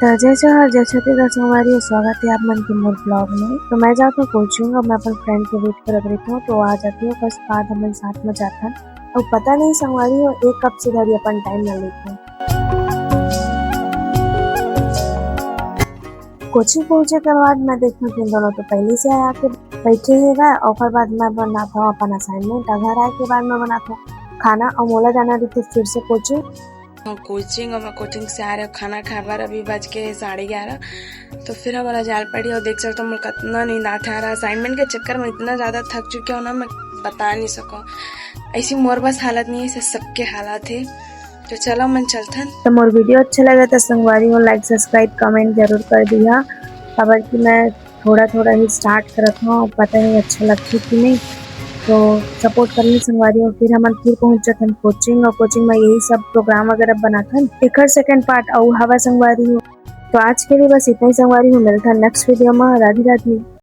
तो जय जवाहर जय छत्तीसगढ़ संगवारी स्वागत है आप मन के मोर ब्लॉग में। तो मैं जाता हूँ कोचिंग और मैं अपन फ्रेंड के वेट कर रही हूँ तो आ जाती हूँ। बस बाद हम साथ में जाता और पता नहीं संगवारी हो एक कप से धरी अपन टाइम न लेते। कोचिंग पहुंचे के बाद मैं देखा कि दोनों तो पहले से आके बैठे ही गए और फिर बाद मैं बनाता हूँ अपन असाइनमेंट। घर आए के बाद मैं बनाता हूँ खाना और मोला जाना रही थी फिर से कोचिंग और मैं कोचिंग से आ रहे हो खाना खा बार अभी बज के 11:30। तो फिर हमारा जाल पड़ी और देख सकते हो मुझे कितना नींद आता है। असाइनमेंट के चक्कर में इतना ज़्यादा थक चुकी हूँ ना मैं बता नहीं सकूँ। ऐसी मोर बस हालत नहीं है, सबके हालात है। तो चलो मन चलता। तो मोर वीडियो अच्छा लगा तो संगवारी हो लाइक सब्सक्राइब कमेंट जरूर कर दिया। खबर कि मैं थोड़ा थोड़ा ही स्टार्ट करता हूँ, पता नहीं अच्छा लगती कि नहीं, तो सपोर्ट करनी संगवारी हो। फिर हम फिर पहुंच जाते कोचिंग और कोचिंग में यही सब प्रोग्राम वगैरह बनाते एक सेकंड पार्ट और हवा संगवारी हो। तो आज के लिए बस इतना ही संगवारी हो, मिलता नेक्स्ट वीडियो में। राधे राधे।